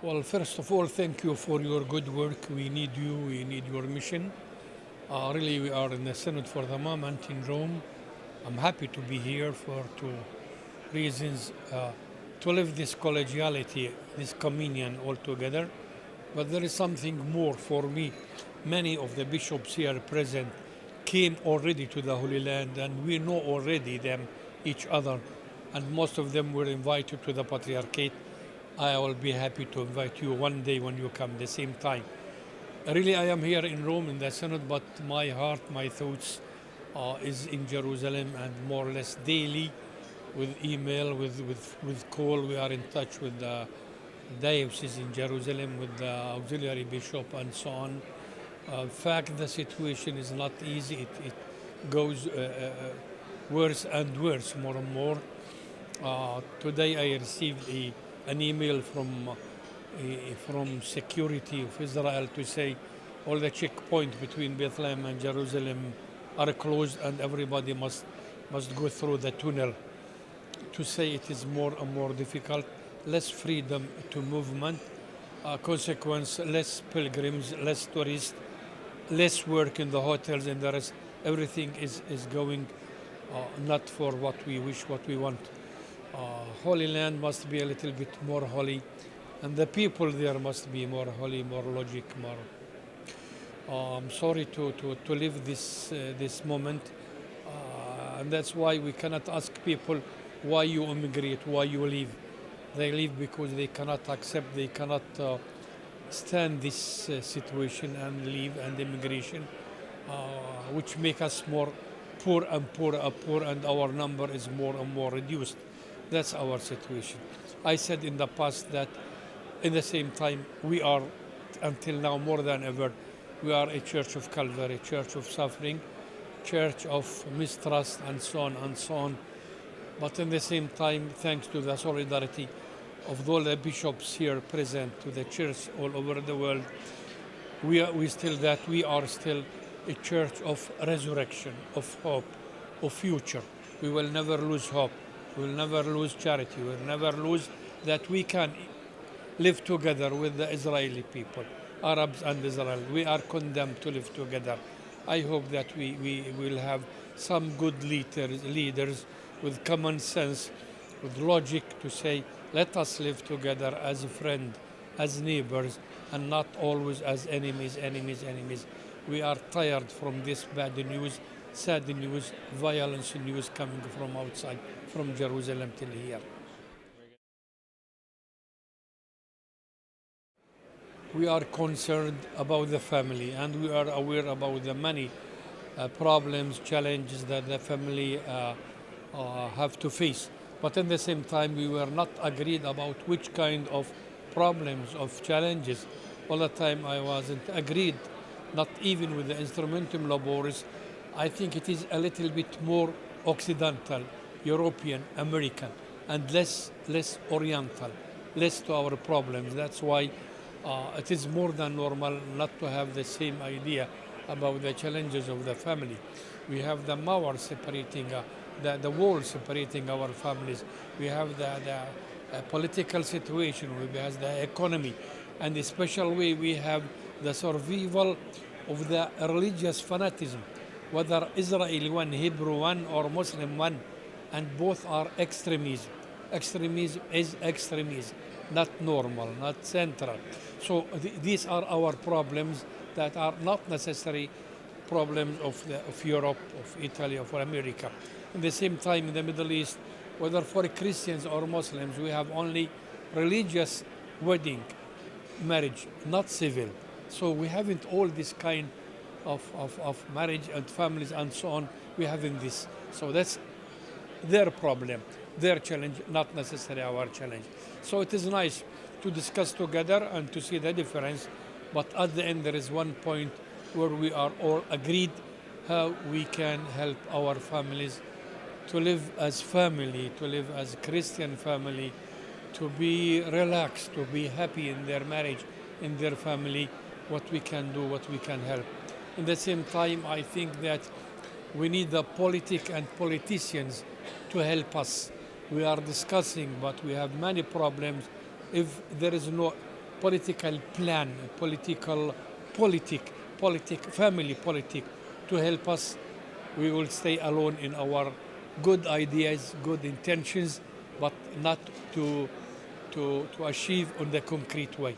Well, first of all, thank you for your good work. We need you, we need your mission. Really, we are in the Synod for the moment in Rome. I'm happy to be here for two reasons. To live this collegiality, this communion all together. But there is something more for me. Many of the bishops here present came already to the Holy Land, and we know already them, each other, and most of them were invited to the Patriarchate. I will be happy to invite you one day when you come the same time. Really, I am here in Rome in the Synod, but my heart, my thoughts is in Jerusalem, and more or less daily with email, with call, we are in touch with the diocese in Jerusalem, with the auxiliary bishop and so on. In fact, the situation is not easy. It goes worse and worse, more and more. Today I received an email from security of Israel to say all the checkpoints between Bethlehem and Jerusalem are closed and everybody must go through the tunnel. To say it is more and more difficult, less freedom to movement, consequence, less pilgrims, less tourists, less work in the hotels and the rest. Everything is going not for what we wish, what we want. Holy Land must be a little bit more holy, and the people there must be more holy, more logic, more. I'm sorry to live this moment, and that's why we cannot ask people why you immigrate, why you leave. They leave because they cannot accept, they cannot stand this situation and leave, and immigration, which make us more poor and poor, and our number is more and more reduced. That's our situation. I said in the past that in the same time we are, until now more than ever, we are a church of Calvary, church of suffering, church of mistrust, and so on and so on. But in the same time, thanks to the solidarity of all the bishops here present, to the church all over the world, we are still a church of resurrection, of hope, of future. We will never lose hope. We will never lose charity. We will never lose that we can live together with the Israeli people, Arabs and Israel. We are condemned to live together. I hope that we will have some good leaders with common sense, with logic, to say, let us live together as a friend, as neighbors, and not always as enemies. We are tired from this bad news, sad news, violence news coming from outside, from Jerusalem till here. We are concerned about the family, and we are aware about the many problems, challenges that the family have to face. But at the same time, we were not agreed about which kind of problems, of challenges. All the time I wasn't agreed, not even with the Instrumentum Laboris. I think it is a little bit more Occidental, European, American, and less Oriental, less to our problems. That's why it is more than normal not to have the same idea about the challenges of the family. We have the mauer separating, the wall separating our families. We have the political situation, we have the economy, and in a special way we have the survival of the religious fanaticism, whether Israeli one, Hebrew one, or Muslim one, and both are extremism. Extremism is extremism, not normal, not central. So these are our problems that are not necessary problems of Europe, of Italy, of America. At the same time, in the Middle East, whether for Christians or Muslims, we have only religious wedding, marriage, not civil. So we haven't all this kind of marriage and families and so on. We haven't this. So that's their problem, their challenge, not necessarily our challenge. So it is nice to discuss together and to see the difference. But at the end, there is one point where we are all agreed how we can help our families to live as family, to live as Christian family, to be relaxed, to be happy in their marriage, in their family, what we can do, what we can help. At the same time, I think that we need the politic and politicians to help us. We are discussing, but we have many problems. If there is no political plan, family politic to help us. We will stay alone in our good ideas, good intentions, but not to achieve on the concrete way.